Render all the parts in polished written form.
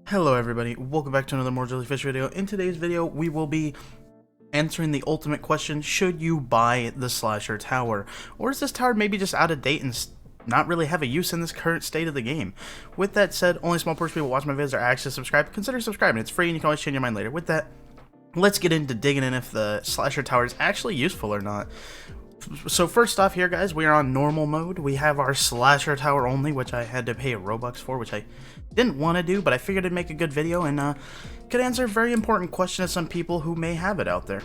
Hello everybody, welcome back to another more jellyfish video. In today's video, we will be answering the ultimate question: should you buy the slasher tower? Or is this tower maybe just out of date and not really have a use in this current state of the game? With that said, only a small portion of people watching my videos are actually subscribed. Consider subscribing, it's free and you can always change your mind later. With that, let's get into digging in if the slasher tower is actually useful or not. So first off here, guys, we are on normal mode. We have our slasher tower only, which I had to pay a Robux for, which I didn't want to do, but I figured it'd make a good video and could answer a very important question to some people who may have it out there.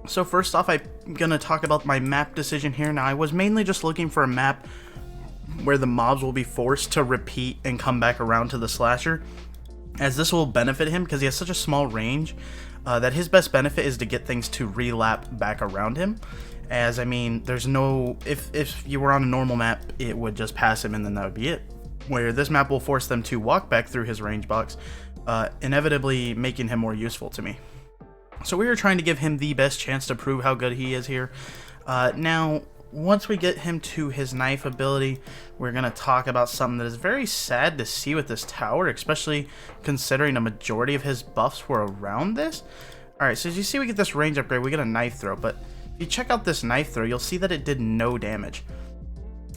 So first off, I'm gonna talk about my map decision here. Now, I was mainly just looking for a map where the mobs will be forced to repeat and come back around to the slasher, as this will benefit him because he has such a small range that his best benefit is to get things to relap back around him. As I mean, there's no, if you were on a normal map, it would just pass him and then that would be it. Where this map will force them to walk back through his range box, inevitably making him more useful to me. So we were trying to give him the best chance to prove how good he is here. Now, once we get him to his knife ability, we're going to talk about something that is very sad to see with this tower, especially considering a majority of his buffs were around this. Alright, so as you see, we get this range upgrade, we get a knife throw, but if you check out this knife throw, you'll see that it did no damage.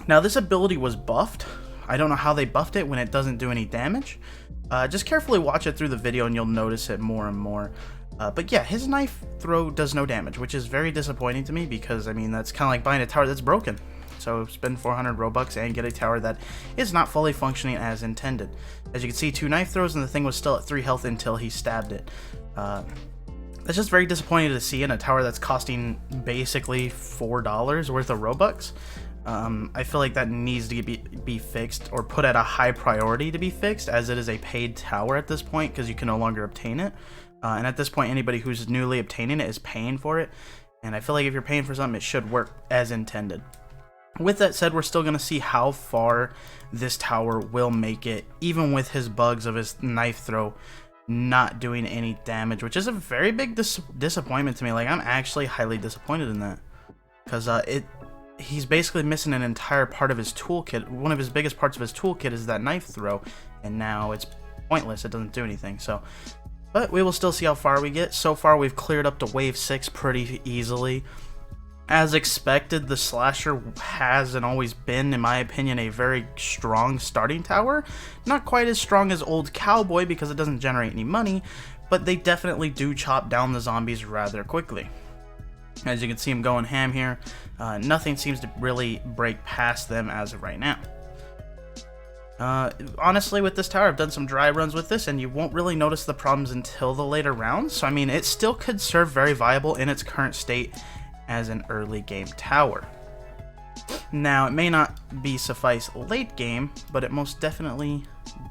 Now, this ability was buffed. I don't know how they buffed it when it doesn't do any damage. Just carefully watch it through the video and you'll notice it more and more. But yeah, his knife throw does no damage, which is very disappointing to me because, I mean, that's kind of like buying a tower that's broken. So spend 400 Robux and get a tower that is not fully functioning as intended. As you can see, 2 knife throws and the thing was still at 3 health until he stabbed it. That's just very disappointing to see in a tower that's costing basically $4 worth of Robux. I feel like that needs to be fixed or put at a high priority to be fixed, as it is a paid tower at this point because you can no longer obtain it. And at this point, anybody who's newly obtaining it is paying for it. And I feel like if you're paying for something, it should work as intended. With that said, we're still going to see how far this tower will make it, even with his bugs of his knife throw not doing any damage, which is a very big disappointment to me. Like, I'm actually highly disappointed in that because he's basically missing an entire part of his toolkit. One of his biggest parts of his toolkit is that knife throw, and now it's pointless. It doesn't do anything. So, but we will still see how far we get. So far, we've cleared up to wave 6 pretty easily. As expected, the slasher has and always been, in my opinion, a very strong starting tower. Not quite as strong as Old Cowboy because it doesn't generate any money, but they definitely do chop down the zombies rather quickly. As you can see, him going ham here. Nothing seems to really break past them as of right now. Honestly, with this tower, I've done some dry runs with this, and you won't really notice the problems until the later rounds. So, I mean, it still could serve very viable in its current state as an early game tower. Now, it may not be suffice late game, but it most definitely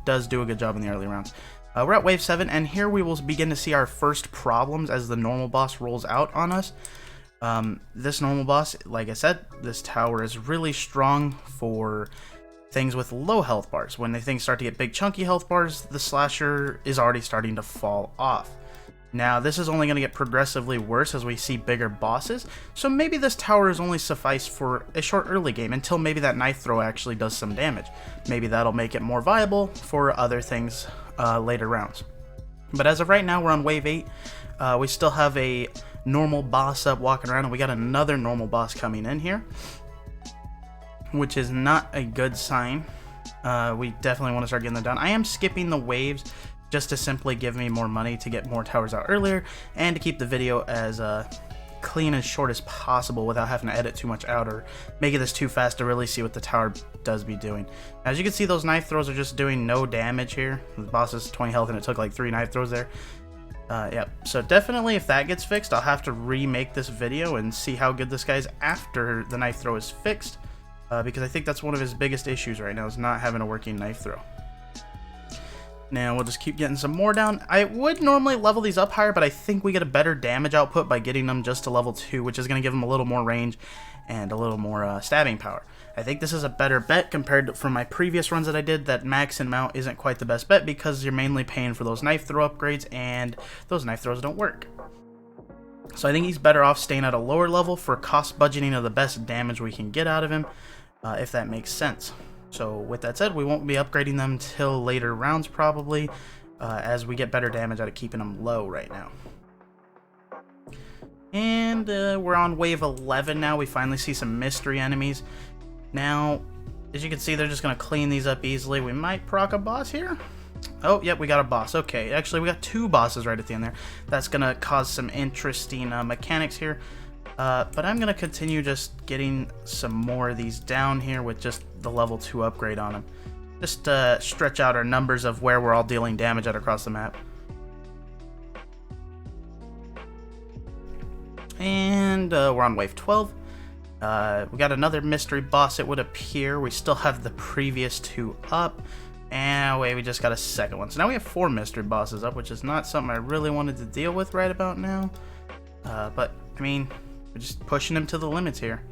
does do a good job in the early rounds. We're at wave 7, and here we will begin to see our first problems as the normal boss rolls out on us. This normal boss, like I said, this tower is really strong for things with low health bars. When things start to get big chunky health bars, the slasher is already starting to fall off. Now, this is only going to get progressively worse as we see bigger bosses, so maybe this tower is only suffice for a short early game until maybe that knife throw actually does some damage. Maybe that'll make it more viable for other things later rounds. But as of right now, we're on wave 8. We still have a normal boss up walking around, and we got another normal boss coming in here, which is not a good sign. We definitely want to start getting them done. I am skipping the waves just to simply give me more money to get more towers out earlier and to keep the video as clean and short as possible without having to edit too much out or making this too fast to really see what the tower does be doing. As you can see, those knife throws are just doing no damage here. The boss is 20 health and it took like 3 knife throws there. Yep, so definitely if that gets fixed, I'll have to remake this video and see how good this guy is after the knife throw is fixed, because I think that's one of his biggest issues right now, is not having a working knife throw. Now, we'll just keep getting some more down. I would normally level these up higher, but I think we get a better damage output by getting them just to level 2, which is going to give them a little more range and a little more stabbing power. I think this is a better bet compared to from my previous runs that I did. That max and mount isn't quite the best bet because you're mainly paying for those knife throw upgrades, and those knife throws don't work. So I think he's better off staying at a lower level for cost budgeting of the best damage we can get out of him, if that makes sense. So with that said, we won't be upgrading them till later rounds probably. as we get better damage out of keeping them low right now. And we're on wave 11 now. We finally see some mystery enemies. Now, as you can see, they're just going to clean these up easily. We might proc a boss here. Oh, yep, we got a boss. Okay, actually, we got 2 bosses right at the end there. That's going to cause some interesting mechanics here. But I'm going to continue just getting some more of these down here with just the level 2 upgrade on them. Just stretch out our numbers of where we're all dealing damage at across the map. And we're on wave 12. We got another mystery boss, it would appear. We still have the previous 2 up. And wait, we just got a second one. So now we have 4 mystery bosses up, which is not something I really wanted to deal with right about now. But, I mean, we're just pushing them to the limits here.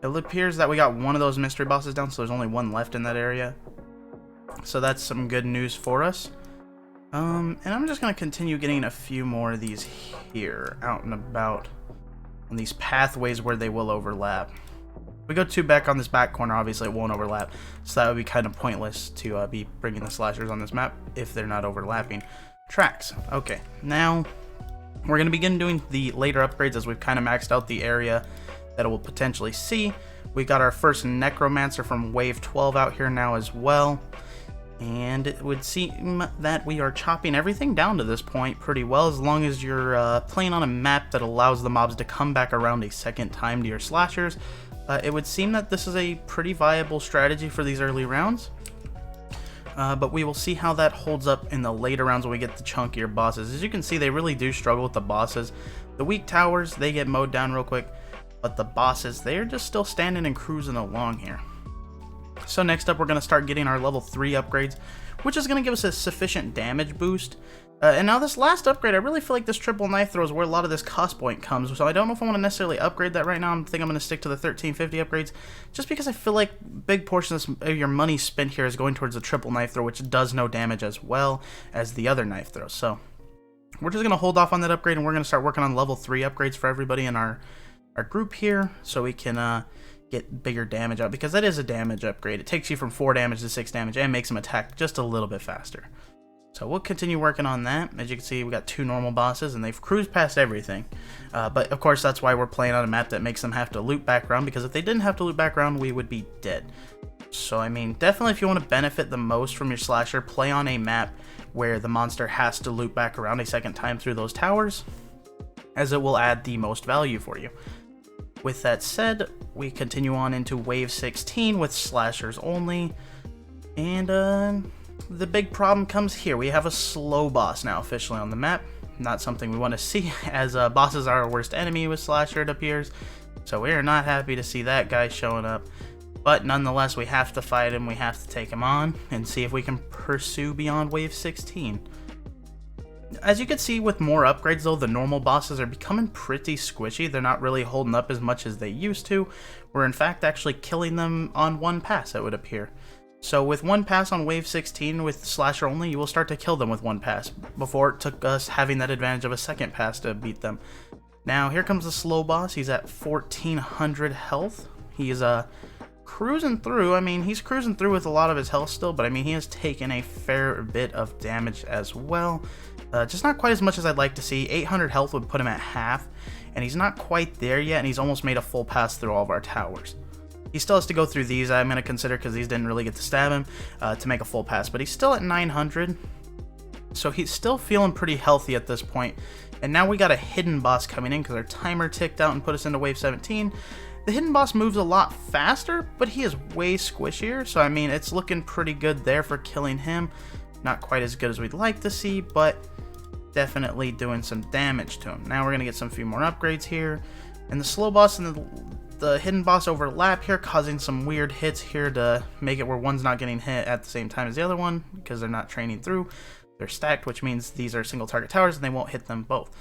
It appears that we got one of those mystery bosses down, so there's only one left in that area. So that's some good news for us. And I'm just going to continue getting a few more of these here, out and about, on these pathways where they will overlap. If we go 2 back on this back corner, obviously it won't overlap, so that would be kind of pointless to be bringing the slashers on this map if they're not overlapping tracks. Okay, now we're going to begin doing the later upgrades as we've kind of maxed out the area that it will potentially see. We got our first necromancer from wave 12 out here now as well. And it would seem that we are chopping everything down to this point pretty well, as long as you're playing on a map that allows the mobs to come back around a second time to your slashers. It would seem that this is a pretty viable strategy for these early rounds. But we will see how that holds up in the later rounds when we get the chunkier bosses. As you can see, they really do struggle with the bosses. The weak towers, they get mowed down real quick, but the bosses, they are just still standing and cruising along here. So next up, we're going to start getting our level 3 upgrades, which is going to give us a sufficient damage boost. And now this last upgrade, I really feel like this triple knife throw is where a lot of this cost point comes. So I don't know if I want to necessarily upgrade that right now. I think I'm going to stick to the 1350 upgrades, just because I feel like big portions of your money spent here is going towards the triple knife throw, which does no damage as well as the other knife throws. So we're just going to hold off on that upgrade, and we're going to start working on level 3 upgrades for everybody in our group here, so we can get bigger damage out, because that is a damage upgrade. It takes you from 4 damage to 6 damage and makes them attack just a little bit faster. So we'll continue working on that. As you can see, we got 2 normal bosses, and they've cruised past everything. But of course, that's why we're playing on a map that makes them have to loop back around, because if they didn't have to loop back around, we would be dead. So I mean, definitely if you want to benefit the most from your slasher, play on a map where the monster has to loop back around a second time through those towers, as it will add the most value for you. With that said, we continue on into wave 16 with slashers only, and the big problem comes here. We have a slow boss now officially on the map. Not something we want to see, as bosses are our worst enemy with slasher, it appears. So we are not happy to see that guy showing up, but nonetheless we have to fight him. We have to take him on and see if we can pursue beyond wave 16. As you can see, with more upgrades though, the normal bosses are becoming pretty squishy. They're not really holding up as much as they used to. We're in fact actually killing them on 1 pass, it would appear. So with 1 pass on wave 16 with slasher only, you will start to kill them with 1 pass. Before, it took us having that advantage of a 2nd pass to beat them. Now here comes the slow boss. He's at 1400 health. He's cruising through. I mean, he's cruising through with a lot of his health still, but I mean, he has taken a fair bit of damage as well. Just not quite as much as I'd like to see. 800 health would put him at half, and he's not quite there yet, and he's almost made a full pass through all of our towers. He still has to go through these, I'm going to consider, because these didn't really get to stab him to make a full pass, but he's still at 900, so he's still feeling pretty healthy at this point. And now we got a hidden boss coming in, because our timer ticked out and put us into wave 17. The hidden boss moves a lot faster, but he is way squishier, so I mean, it's looking pretty good there for killing him. Not quite as good as we'd like to see, but definitely doing some damage to him. Now we're going to get some few more upgrades here, and the slow boss and the hidden boss overlap here, causing some weird hits here to make it where one's not getting hit at the same time as the other one, because they're not training through. They're stacked, which means these are single target towers and they won't hit them both.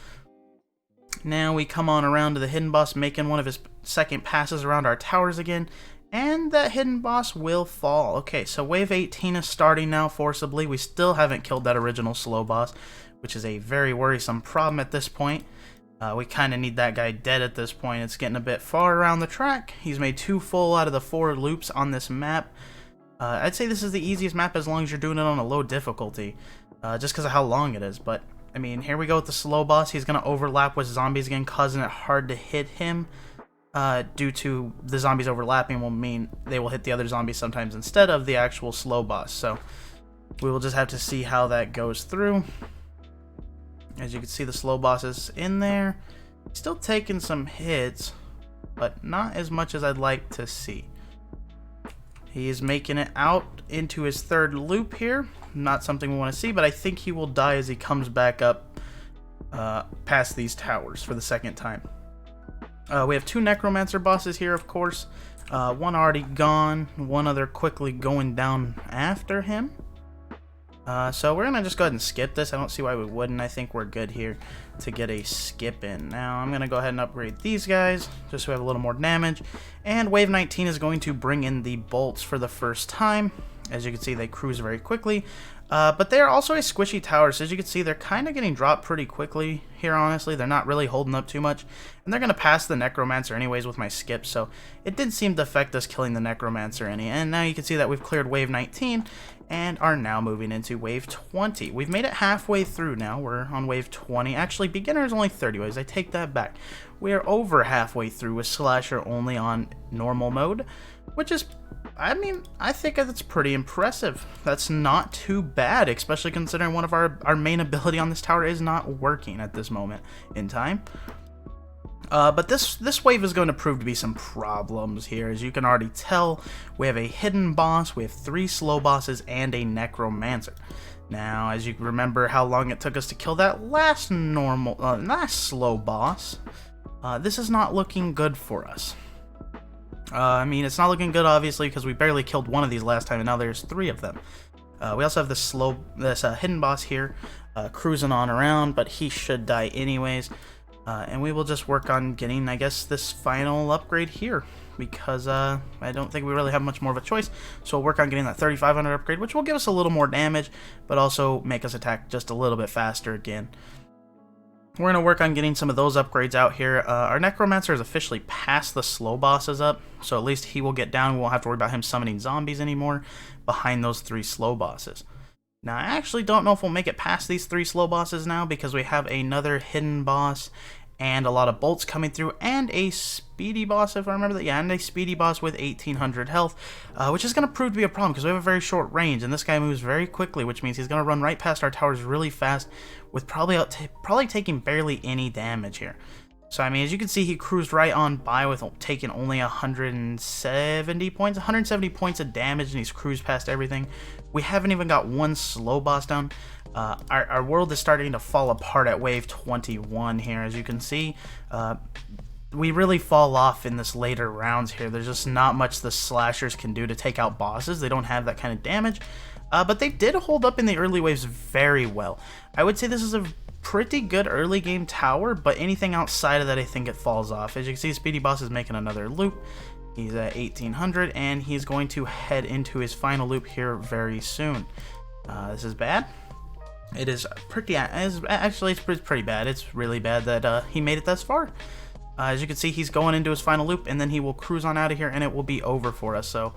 Now we come on around to the hidden boss, making one of his 2nd passes around our towers again, and that hidden boss will fall. Okay, so wave 18 is starting now forcibly. We still haven't killed that original slow boss, which is a very worrisome problem at this point. We kind of need that guy dead at this point. It's getting a bit far around the track. He's made 2 full out of the 4 loops on this map. I'd say this is the easiest map as long as you're doing it on a low difficulty. just because of how long it is. But I mean, here we go with the slow boss. He's going to overlap with zombies again, causing it hard to hit him. Due to the zombies overlapping will mean they will hit the other zombies sometimes instead of the actual slow boss. So we will just have to see how that goes through. As you can see, the slow boss is in there. Still taking some hits, but not as much as I'd like to see. He is making it out into his third loop here. Not something we want to see, but I think he will die as he comes back up past these towers for the second time. We have two necromancer bosses here, of course. One already gone, one other quickly going down after him. So we're gonna just go ahead and skip this. I don't see why we wouldn't. I think we're good here to get a skip in. Now I'm gonna go ahead and upgrade these guys just so we have a little more damage. And wave 19 is going to bring in the bolts for the first time. As you can see, they cruise very quickly. But they are also a squishy tower, so as you can see, they're kind of getting dropped pretty quickly here, honestly. They're not really holding up too much. And they're going to pass the Necromancer anyways with my skip, so it didn't seem to affect us killing the Necromancer any. And now you can see that we've cleared wave 19 and are now moving into wave 20. We've made it halfway through now. We're on wave 20. Actually, beginner is only 30 waves. I take that back. We are over halfway through with Slasher only on normal mode, which is, I mean, I think that's pretty impressive. That's not too bad, especially considering one of our main ability on this tower is not working at this moment in time. But this wave is going to prove to be some problems here. As you can already tell, we have a hidden boss, we have 3 slow bosses, and a necromancer. Now, as you remember how long it took us to kill that last slow boss, this is not looking good for us. I mean, it's not looking good, obviously, because we barely killed one of these last time, and now there's 3 of them. We also have this hidden boss here, cruising on around, but he should die anyways. And we will just work on getting, I guess, this final upgrade here, because I don't think we really have much more of a choice. So we'll work on getting that 3500 upgrade, which will give us a little more damage, but also make us attack just a little bit faster again. We're going to work on getting some of those upgrades out here. Our Necromancer has officially passed the slow bosses up, so at least he will get down. We won't have to worry about him summoning zombies anymore behind those 3 slow bosses. Now, I actually don't know if we'll make it past these 3 slow bosses now, because we have another hidden boss and a lot of bolts coming through, and a speedy boss, if I remember that. Yeah, and a speedy boss with 1800 health, which is going to prove to be a problem because we have a very short range, and this guy moves very quickly, which means he's going to run right past our towers really fast, with probably taking barely any damage here. So, I mean, as you can see, he cruised right on by with taking only 170 points of damage, and he's cruised past everything. We haven't even got one slow boss down. Our world is starting to fall apart at wave 21 here, as you can see. We really fall off in this later rounds here. There's just not much the slashers can do to take out bosses. They don't have that kind of damage, but they did hold up in the early waves very well. I would say this is a pretty good early game tower, but anything outside of that, I think it falls off. As you can see, Speedy Boss is making another loop. He's at 1800, and he's going to head into his final loop here very soon. This is bad. It is pretty, actually it's pretty bad. It's really bad that he made it this far. As you can see, he's going into his final loop, and then he will cruise on out of here, and it will be over for us. So,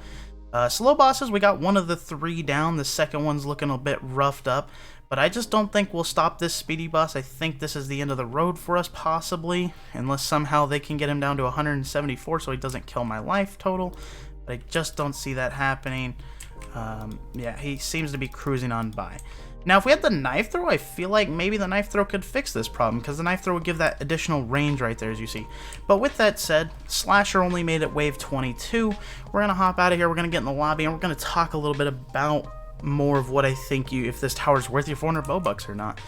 slow bosses, we got one of the 3 down. The second one's looking a bit roughed up, but I just don't think we'll stop this speedy boss. I think this is the end of the road for us, possibly, unless somehow they can get him down to 174 so he doesn't kill my life total. But I just don't see that happening. Yeah, he seems to be cruising on by. Now, if we had the knife throw, I feel like maybe the knife throw could fix this problem, because the knife throw would give that additional range right there, as you see. But with that said, Slasher only made it wave 22. We're going to hop out of here, we're going to get in the lobby, and we're going to talk a little bit about more of what I think if this tower's worth your 400 Bobucks or not.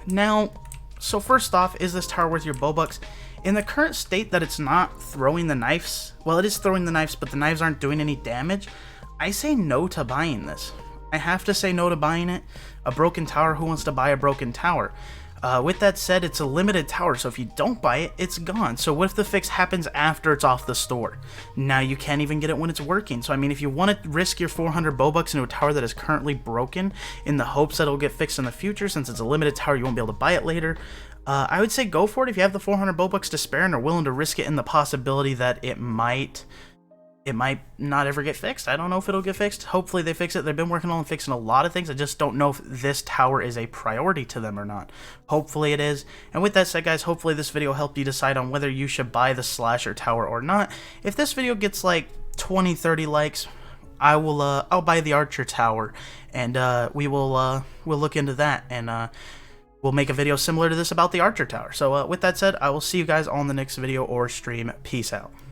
Now, so first off, is this tower worth your Bobucks? In the current state that it's not throwing the knives, well, it is throwing the knives, but the knives aren't doing any damage, I say no to buying this. I have to say no to buying it. A broken tower, who wants to buy a broken tower? With that said, it's a limited tower, so if you don't buy it, it's gone. So what if the fix happens after it's off the store? Now you can't even get it when it's working. So I mean, if you want to risk your 400 Bobucks into a tower that is currently broken in the hopes that it'll get fixed in the future, since it's a limited tower, you won't be able to buy it later, I would say go for it if you have the 400 Bobucks to spare and are willing to risk it in the possibility that it might it might not ever get fixed. I don't know if it'll get fixed. Hopefully they fix it. They've been working on fixing a lot of things. I just don't know if this tower is a priority to them or not. Hopefully it is. And with that said, guys, hopefully this video helped you decide on whether you should buy the slasher tower or not. If this video gets like 20-30 likes, I'll buy the archer tower, and we'll look into that, and we'll make a video similar to this about the archer tower. So with that said, I will see you guys on the next video or stream. Peace out.